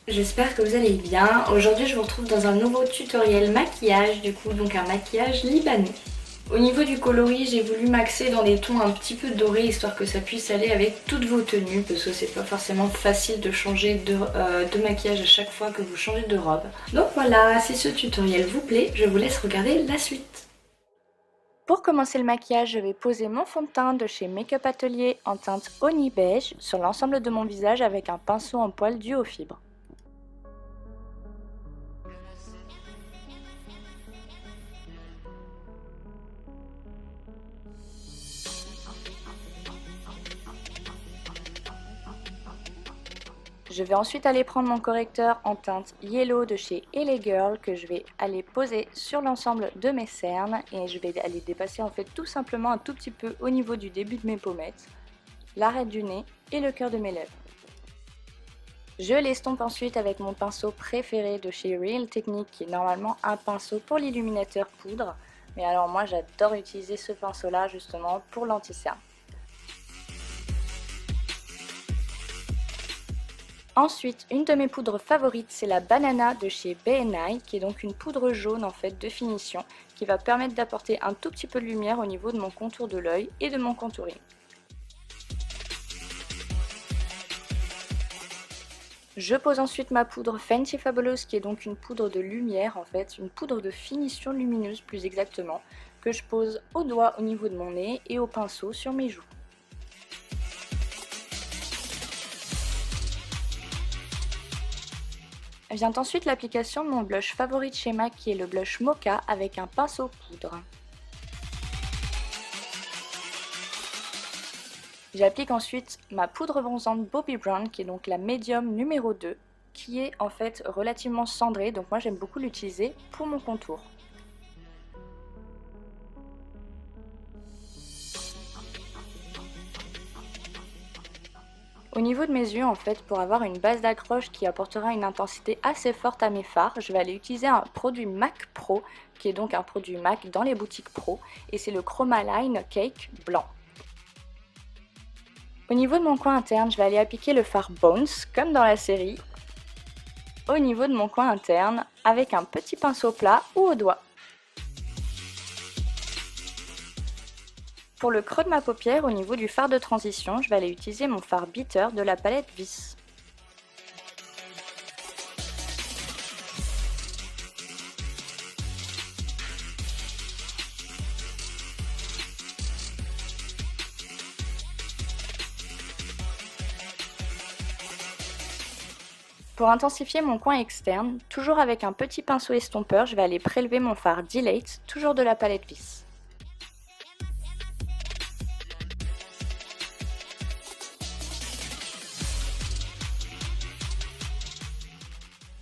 J'espère que vous allez bien. Aujourd'hui je vous retrouve dans un nouveau tutoriel maquillage, donc un maquillage libanais. Au niveau du coloris, j'ai voulu m'axer dans des tons un petit peu dorés histoire que ça puisse aller avec toutes vos tenues parce que c'est pas forcément facile de changer de maquillage à chaque fois que vous changez de robe. Donc voilà, si ce tutoriel vous plaît, je vous laisse regarder la suite. Pour commencer le maquillage, je vais poser mon fond de teint de chez Make-up Atelier en teinte Honey Beige sur l'ensemble de mon visage avec un pinceau en poil dû aux fibres. Je vais ensuite aller prendre mon correcteur en teinte Yellow de chez LA Girl que je vais aller poser sur l'ensemble de mes cernes et je vais aller dépasser en fait tout simplement un tout petit peu au niveau du début de mes pommettes, l'arête du nez et le cœur de mes lèvres. Je l'estompe ensuite avec mon pinceau préféré de chez Real Technique qui est normalement un pinceau pour l'illuminateur poudre, mais alors moi j'adore utiliser ce pinceau là justement pour l'anti-cerne. Ensuite, une de mes poudres favorites, c'est la Banana de chez BNI, qui est donc une poudre jaune en fait de finition, qui va permettre d'apporter un tout petit peu de lumière au niveau de mon contour de l'œil et de mon contouring. Je pose ensuite ma poudre Fenty Fabulous, qui est donc une poudre de lumière en fait, une poudre de finition lumineuse plus exactement, que je pose au doigt au niveau de mon nez et au pinceau sur mes joues. Vient ensuite l'application de mon blush favori de chez MAC qui est le blush Mocha avec un pinceau poudre. J'applique ensuite ma poudre bronzante Bobbi Brown qui est donc la médium numéro 2 qui est en fait relativement cendrée, donc moi j'aime beaucoup l'utiliser pour mon contour. Au niveau de mes yeux, en fait, pour avoir une base d'accroche qui apportera une intensité assez forte à mes fards, je vais aller utiliser un produit MAC Pro, qui est donc un produit MAC dans les boutiques Pro, et c'est le Chromaline Cake blanc. Au niveau de mon coin interne, je vais aller appliquer le fard Bones, comme dans la série, au niveau de mon coin interne, avec un petit pinceau plat ou au doigt. Pour le creux de ma paupière, au niveau du fard de transition, je vais aller utiliser mon fard Bitter de la palette Vis. Pour intensifier mon coin externe, toujours avec un petit pinceau estompeur, je vais aller prélever mon fard Dilate, toujours de la palette Vis.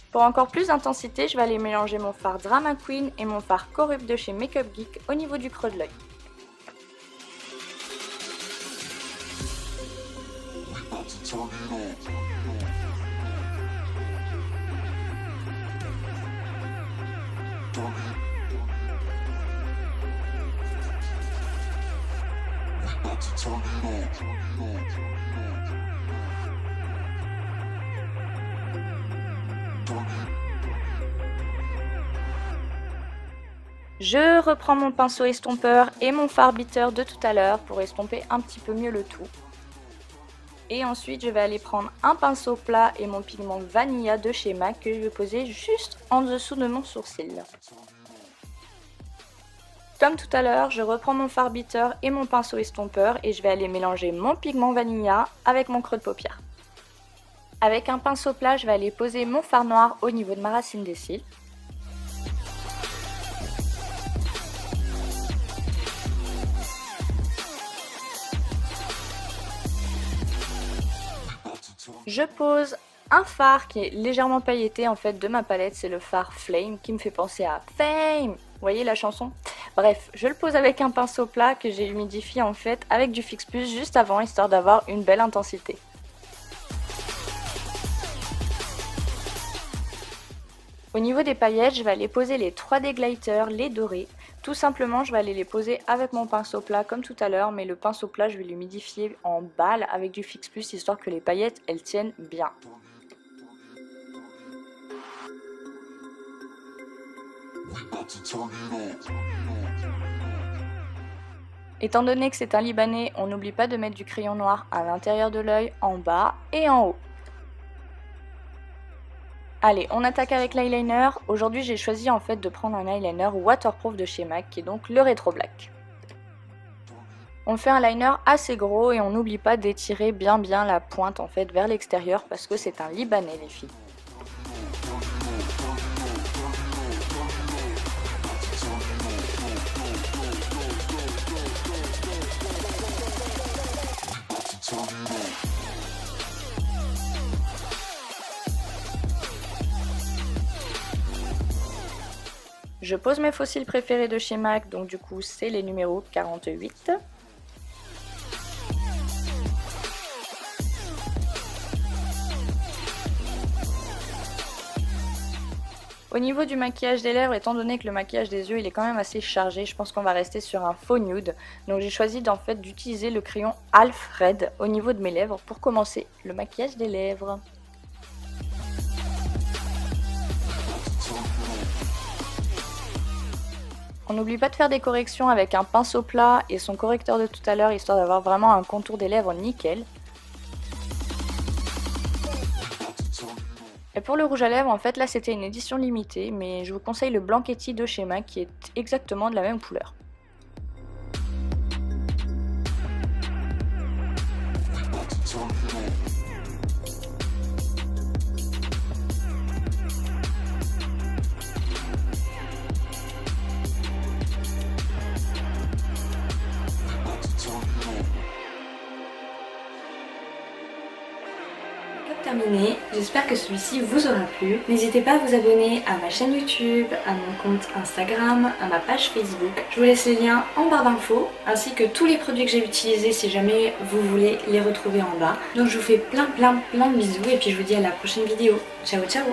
Pour encore plus d'intensité, je vais aller mélanger mon fard Drama Queen et mon fard Corrupt de chez Makeup Geek au niveau du creux de l'œil. Je reprends mon pinceau estompeur et mon fard bitter de tout à l'heure pour estomper un petit peu mieux le tout. Et ensuite je vais aller prendre un pinceau plat et mon pigment Vanilla de chez MAC que je vais poser juste en dessous de mon sourcil. Comme tout à l'heure, je reprends mon fard bitter et mon pinceau estompeur et je vais aller mélanger mon pigment Vanilla avec mon creux de paupière. Avec un pinceau plat, je vais aller poser mon fard noir au niveau de ma racine des cils. Je pose un fard qui est légèrement pailleté en fait de ma palette, c'est le fard Flame qui me fait penser à Fame. Vous voyez la chanson? Bref, je le pose avec un pinceau plat que j'ai humidifié en fait avec du Fix Plus juste avant histoire d'avoir une belle intensité. Au niveau des paillettes, je vais aller poser les 3D Glitter, les dorés. Tout simplement, je vais aller les poser avec mon pinceau plat comme tout à l'heure, mais le pinceau plat, je vais l'humidifier en balle avec du Fix Plus, histoire que les paillettes, elles tiennent bien. Étant donné que c'est un Libanais, on n'oublie pas de mettre du crayon noir à l'intérieur de l'œil, en bas et en haut. Allez, on attaque avec l'eyeliner. Aujourd'hui, j'ai choisi en fait de prendre un eyeliner waterproof de chez MAC, qui est donc le Retro Black. On fait un liner assez gros et on n'oublie pas d'étirer bien la pointe en fait vers l'extérieur parce que c'est un Libanais les filles. Je pose mes fossiles préférés de chez MAC, donc du coup c'est les numéros 48. Au niveau du maquillage des lèvres, étant donné que le maquillage des yeux il est quand même assez chargé, je pense qu'on va rester sur un faux nude. Donc j'ai choisi d'utiliser le crayon Alfred au niveau de mes lèvres pour commencer le maquillage des lèvres. On n'oublie pas de faire des corrections avec un pinceau plat et son correcteur de tout à l'heure, histoire d'avoir vraiment un contour des lèvres nickel. Et pour le rouge à lèvres, en fait là c'était une édition limitée, mais je vous conseille le Blanchetti de chez MAC qui est exactement de la même couleur. Terminé. J'espère que celui-ci vous aura plu. N'hésitez pas à vous abonner à ma chaîne YouTube, à mon compte Instagram, à ma page Facebook. Je vous laisse les liens en barre d'infos, ainsi que tous les produits que j'ai utilisés si jamais vous voulez les retrouver en bas. Donc je vous fais plein de bisous et puis je vous dis à la prochaine vidéo. Ciao ciao.